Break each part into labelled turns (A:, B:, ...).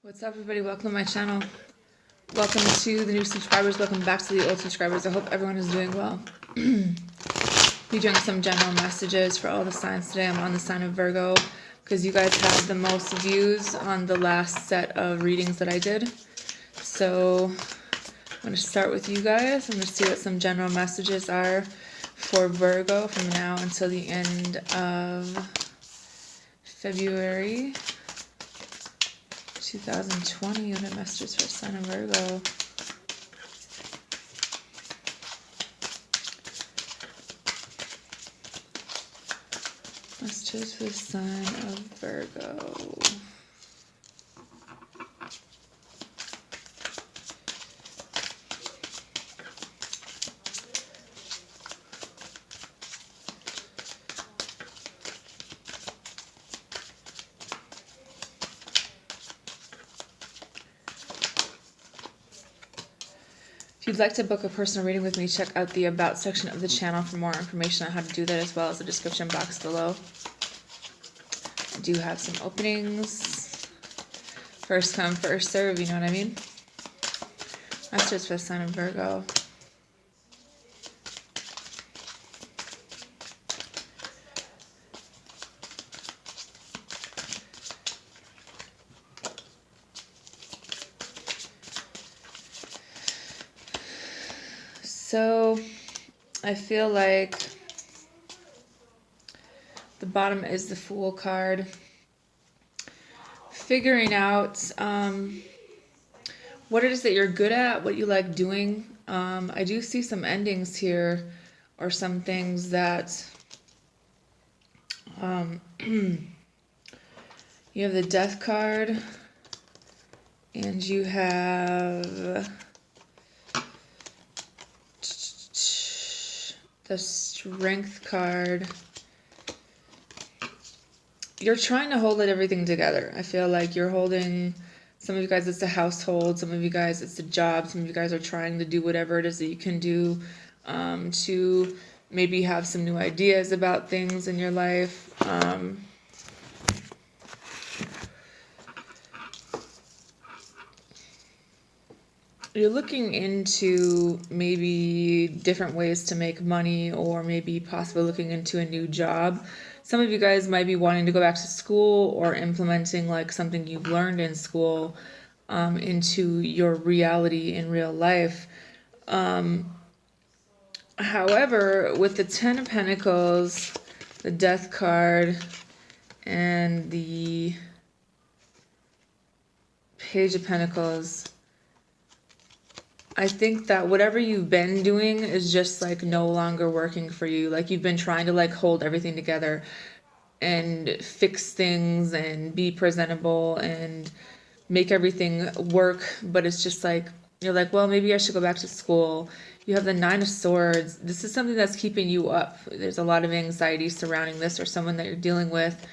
A: What's up, everybody? Welcome to my channel. Welcome to the new subscribers. Welcome back to the old subscribers. I hope everyone is doing well. Be doing some general messages for all the signs today. I'm on the sign of Virgo because you guys had the most views on the last set of readings that I did. So I'm going to start with you guys. I'm going to see what some general messages are for Virgo from now until the end of February 2020. Unit messages for sign of Virgo. Messages for the sign of Virgo. If you'd like to book a personal reading with me, check out the About section of the channel for more information on how to do that, as well as the description box below. I do have some openings. First come, first serve, you know what I mean? Messages for the sign of Virgo. So I feel like the bottom is the Fool card. Figuring out what it is that you're good at, what you like doing. I do see some endings here, or some things that you have the Death card, and you have the Strength card. You're trying to hold everything together. I feel like you're holding, some of you guys it's a household, some of you guys it's a job, some of you guys are trying to do whatever it is that you can do to maybe have some new ideas about things in your life. You're looking into maybe different ways to make money, or maybe possibly looking into a new job. Some of you guys might be wanting to go back to school, or implementing like something you've learned in school into your reality in real life. However, with the Ten of Pentacles, the Death card, and the Page of Pentacles, I think that whatever you've been doing is just like no longer working for you. Like you've been trying to like hold everything together and fix things and be presentable and make everything work, but it's just like you're like, well, maybe I should go back to school. You have the Nine of Swords. This is something that's keeping you up. There's a lot of anxiety surrounding this, or someone that you're dealing with.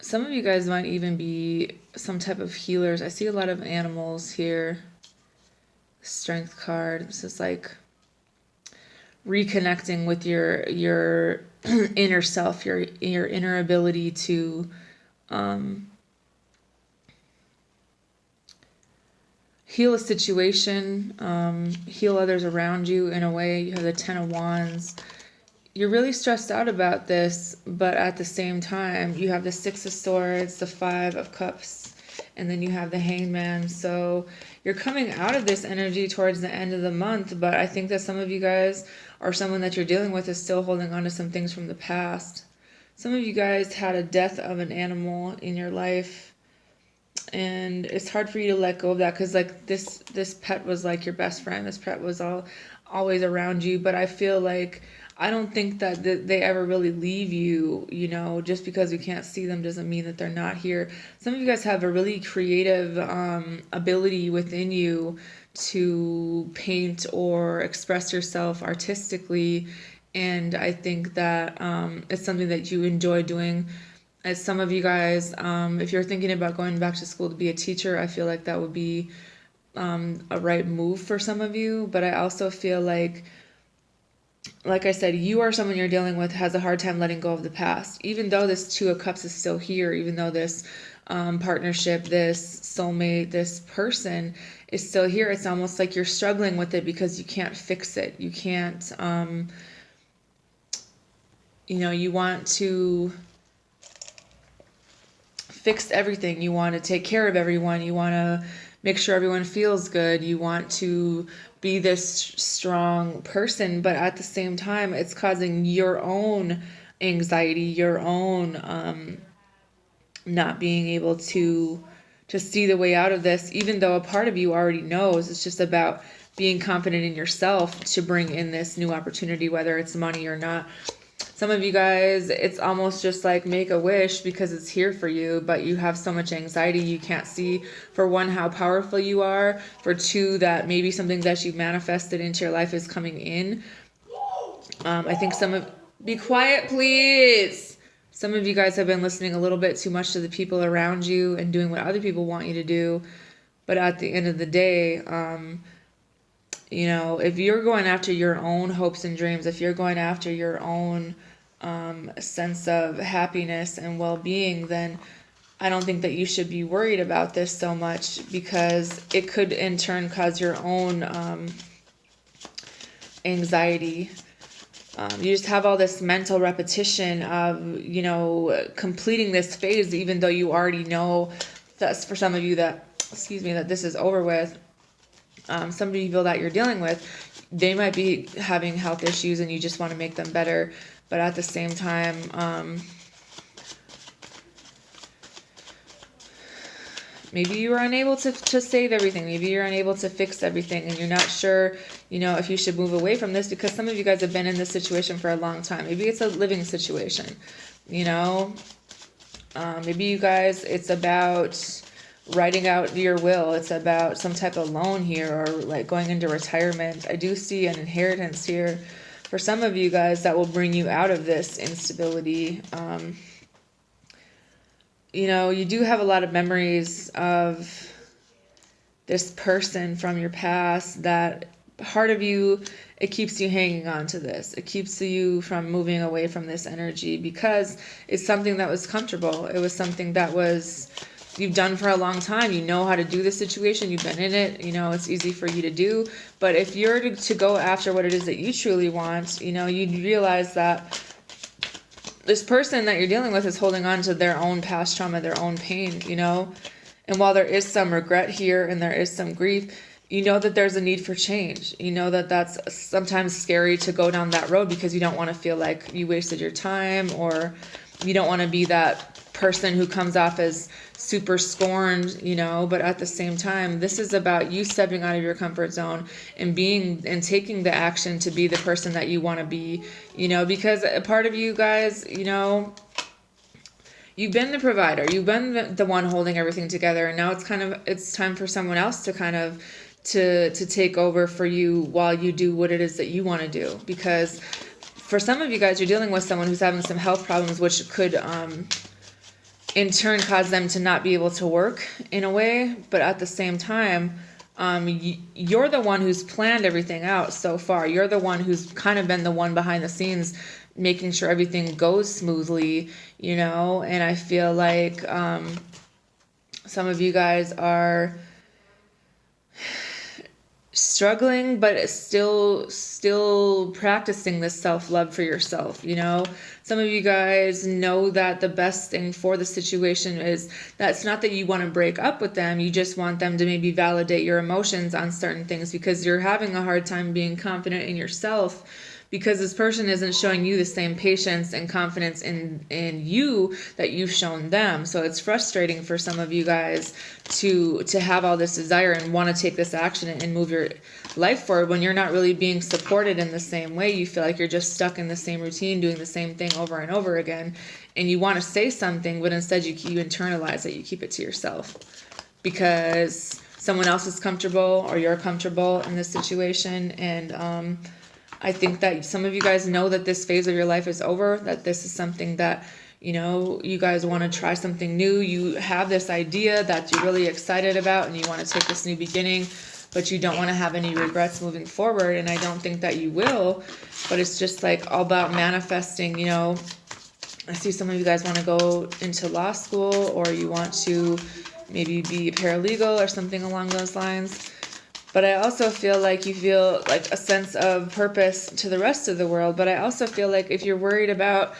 A: Some of you guys might even be some type of healers. I see a lot of animals here. Strength card. This is like reconnecting with your inner self, your inner ability to heal a situation, heal others around you in a way. You have the Ten of Wands. You're really stressed out about this, but at the same time, you have the Six of Swords, the Five of Cups, and then you have the Hangman. So you're coming out of this energy towards the end of the month, but I think that some of you guys, or someone that you're dealing with, is still holding on to some things from the past. Some of you guys had a death of an animal in your life, and it's hard for you to let go of that, because like this pet was like your best friend. This pet was always around you, but I feel like I don't think that they ever really leave you, you know. Just because you can't see them doesn't mean that they're not here. Some of you guys have a really creative ability within you to paint or express yourself artistically, and I think that it's something that you enjoy doing. As some of you guys, if you're thinking about going back to school to be a teacher, I feel like that would be a right move for some of you. But I also feel like like I said, you or someone you're dealing with has a hard time letting go of the past. Even though this Two of Cups is still here, even though this partnership, this soulmate, this person is still here, it's almost like you're struggling with it because you can't fix it. You can't, you want to fix everything. You want to take care of everyone. You want to make sure everyone feels good. You want to be this strong person, but at the same time, it's causing your own anxiety, your own not being able to see the way out of this, even though a part of you already knows. It's just about being confident in yourself to bring in this new opportunity, whether it's money or not. Some of you guys, it's almost just like make a wish because it's here for you, but you have so much anxiety you can't see, for one, how powerful you are, for two, that maybe something that you've manifested into your life is coming in. I think be quiet, please. Some of you guys have been listening a little bit too much to the people around you and doing what other people want you to do. But at the end of the day, if you're going after your own hopes and dreams, if you're going after your own sense of happiness and well-being, then I don't think that you should be worried about this so much, because it could in turn cause your own anxiety. You just have all this mental repetition of, completing this phase, even though you already know that's for some of you that this is over with. Some people that you're dealing with, they might be having health issues and you just want to make them better. But at the same time, maybe you were unable to save everything. Maybe you're unable to fix everything and you're not sure, if you should move away from this, because some of you guys have been in this situation for a long time. Maybe it's a living situation, maybe you guys, it's about writing out your will. It's about some type of loan here, or like going into retirement. I do see an inheritance here for some of you guys that will bring you out of this instability. You do have a lot of memories of this person from your past that part of you, it keeps you hanging on to this. It keeps you from moving away from this energy because it's something that was comfortable. It was something that you've done for a long time. You know how to do the situation. You've been in it. It's easy for you to do. But if you're to go after what it is that you truly want, you'd realize that this person that you're dealing with is holding on to their own past trauma, their own pain, And while there is some regret here and there is some grief, that there's a need for change. That that's sometimes scary to go down that road because you don't want to feel like you wasted your time, or you don't want to be that person who comes off as super scorned, but at the same time, this is about you stepping out of your comfort zone and taking the action to be the person that you want to be, because a part of you guys, you've been the provider, you've been the one holding everything together. And now it's time for someone else to kind of to take over for you while you do what it is that you want to do. Because for some of you guys, you're dealing with someone who's having some health problems, which could, in turn, cause them to not be able to work in a way. But at the same time, you're the one who's planned everything out so far. You're the one who's kind of been the one behind the scenes, making sure everything goes smoothly, and I feel like some of you guys are struggling, but still practicing this self-love for yourself. Some of you guys know that the best thing for the situation is that's not that you want to break up with them. You just want them to maybe validate your emotions on certain things, because you're having a hard time being confident in yourself, because this person isn't showing you the same patience and confidence in you that you've shown them. So it's frustrating for some of you guys to have all this desire and want to take this action and move your life forward when you're not really being supported in the same way. You feel like you're just stuck in the same routine, doing the same thing over and over again, and you want to say something, but instead you internalize it, you keep it to yourself because someone else is comfortable or you're comfortable in this situation. And I think that some of you guys know that this phase of your life is over, that this is something that, you guys want to try something new. You have this idea that you're really excited about and you want to take this new beginning. but you don't want to have any regrets moving forward. And I don't think that you will, but it's just like all about manifesting, you know. I see some of you guys want to go into law school, or you want to maybe be a paralegal or something along those lines. But I also feel like you feel like a sense of purpose to the rest of the world. But I also feel like if you're worried about,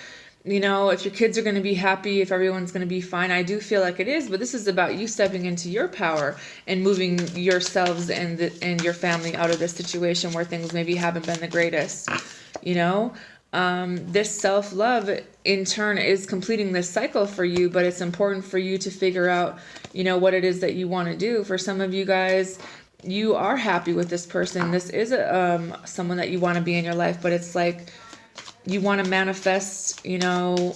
A: you know, if your kids are going to be happy, if everyone's going to be fine, I do feel like it is. But this is about you stepping into your power and moving yourselves and your family out of this situation where things maybe haven't been the greatest, you know. This self-love in turn is completing this cycle for you, but it's important for you to figure out, you know, what it is that you want to do. For some of you guys, you are happy with this person. This is someone that you want to be in your life, but it's like you want to manifest, you know,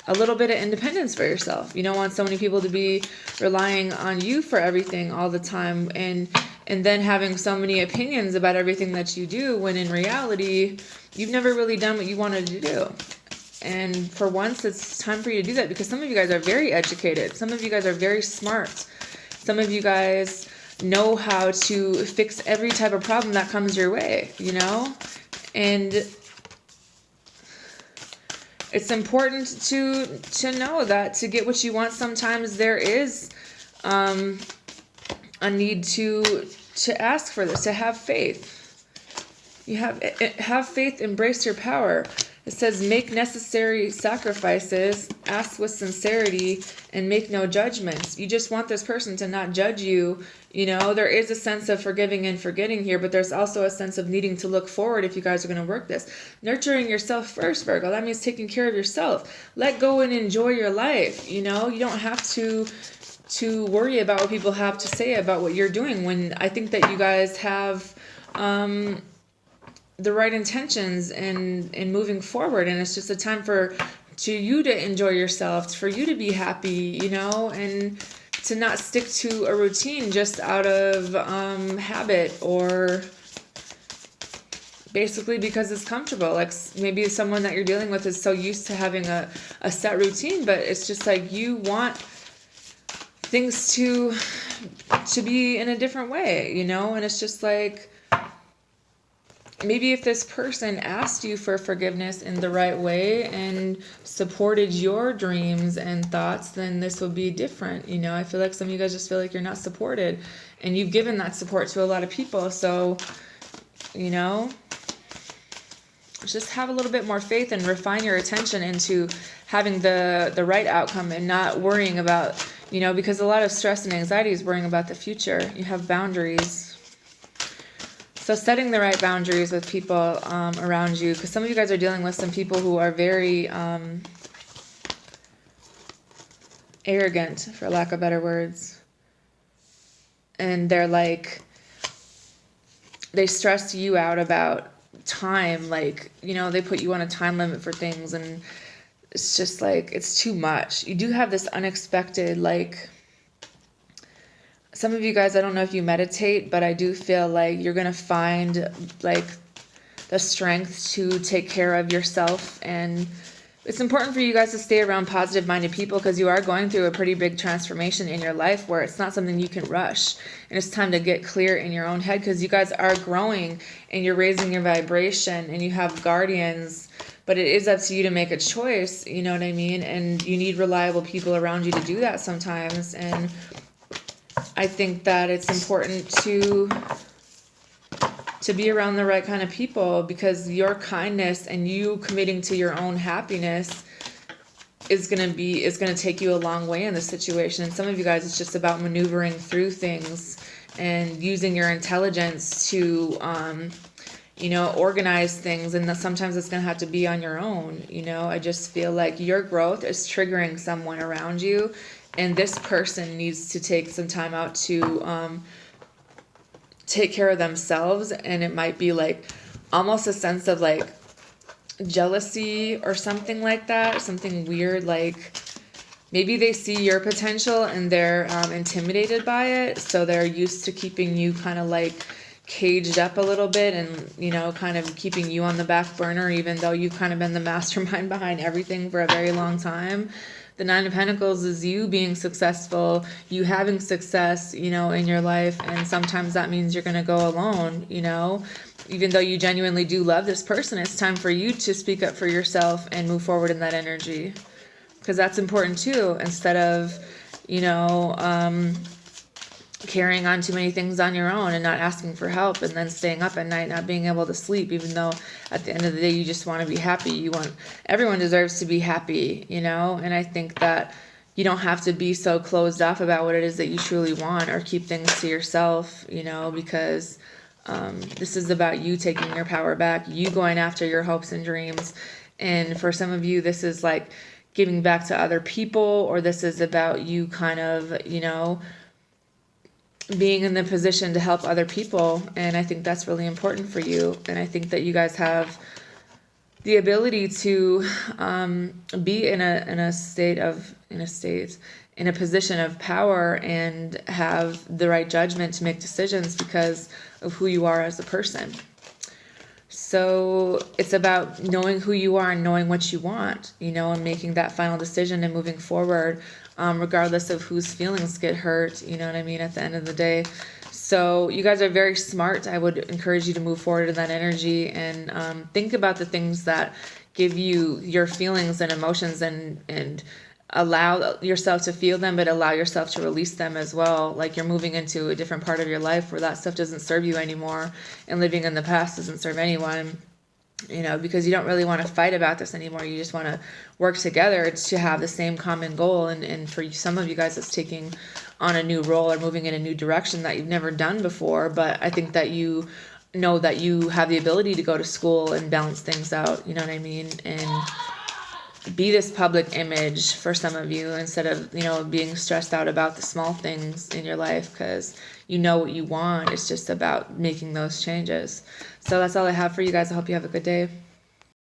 A: a little bit of independence for yourself. You don't want so many people to be relying on you for everything all the time, and then having so many opinions about everything that you do, when in reality, you've never really done what you wanted to do. And for once, it's time for you to do that, because some of you guys are very educated. Some of you guys are very smart. Some of you guys know how to fix every type of problem that comes your way, you know? And it's important to know that to get what you want, sometimes there is a need to ask for this, to have faith. You have faith, embrace your power. It says, make necessary sacrifices, ask with sincerity, and make no judgments. You just want this person to not judge you. You know, there is a sense of forgiving and forgetting here, but there's also a sense of needing to look forward if you guys are going to work this. Nurturing yourself first, Virgo. That means taking care of yourself. Let go and enjoy your life. You know, you don't have to worry about what people have to say about what you're doing, when I think that you guys have the right intentions in moving forward. And it's just a time for you to enjoy yourself, for you to be happy, you know, and to not stick to a routine just out of habit, or basically because it's comfortable. Like maybe someone that you're dealing with is so used to having a set routine, but it's just like you want things to be in a different way, you know. And it's just like, maybe if this person asked you for forgiveness in the right way and supported your dreams and thoughts, then this would be different. You know, I feel like some of you guys just feel like you're not supported, and you've given that support to a lot of people. So, you know, just have a little bit more faith and refine your attention into having the right outcome, and not worrying about, you know, because a lot of stress and anxiety is worrying about the future. You have boundaries. So setting the right boundaries with people around you, because some of you guys are dealing with some people who are very arrogant, for lack of better words. And they're like, they stress you out about time. Like, you know, they put you on a time limit for things, and it's just like, it's too much. You do have this unexpected, like, some of you guys, I don't know if you meditate, but I do feel like you're going to find like the strength to take care of yourself. And it's important for you guys to stay around positive minded people, because you are going through a pretty big transformation in your life where it's not something you can rush. And it's time to get clear in your own head, because you guys are growing and you're raising your vibration and you have guardians, but it is up to you to make a choice. You know what I mean? And you need reliable people around you to do that sometimes. And I think that it's important to be around the right kind of people, because your kindness and you committing to your own happiness is going to take you a long way in this situation. And some of you guys, it's just about maneuvering through things and using your intelligence to, you know, organize things. And sometimes it's going to have to be on your own. You know, I just feel like your growth is triggering someone around you. And this person needs to take some time out to take care of themselves. And it might be like almost a sense of like jealousy or something like that. Something weird, like maybe they see your potential and they're intimidated by it. So they're used to keeping you kind of like caged up a little bit, and, you know, kind of keeping you on the back burner, even though you've kind of been the mastermind behind everything for a very long time. The Nine of Pentacles is you being successful, you having success, you know, in your life. And sometimes that means you're going to go alone, you know, even though you genuinely do love this person. It's time for you to speak up for yourself and move forward in that energy, because that's important too. Instead of, you know, carrying on too many things on your own and not asking for help, and then staying up at night, not being able to sleep, even though at the end of the day you just want to be happy. Everyone deserves to be happy, you know. And I think that you don't have to be so closed off about what it is that you truly want, or keep things to yourself, you know, because this is about you taking your power back, you going after your hopes and dreams. And for some of you, this is like giving back to other people, or this is about you kind of, you know, being in the position to help other people. And I think that's really important for you. And I think that you guys have the ability to be in a position of power and have the right judgment to make decisions because of who you are as a person. So it's about knowing who you are and knowing what you want, you know, and making that final decision and moving forward, regardless of whose feelings get hurt, you know what I mean, at the end of the day. So you guys are very smart. I would encourage you to move forward in that energy and think about the things that give you your feelings and emotions, and allow yourself to feel them, but allow yourself to release them as well. Like you're moving into a different part of your life where that stuff doesn't serve you anymore, and living in the past doesn't serve anyone, you know, because you don't really want to fight about this anymore. You just want to work together to have the same common goal. And for some of you guys, it's taking on a new role or moving in a new direction that you've never done before. But I think that you know that you have the ability to go to school and balance things out, you know what I mean? And be this public image for some of you, instead of, you know, being stressed out about the small things in your life, because you know what you want. It's just about making those changes. So that's all I have for you guys. I hope you have a good day.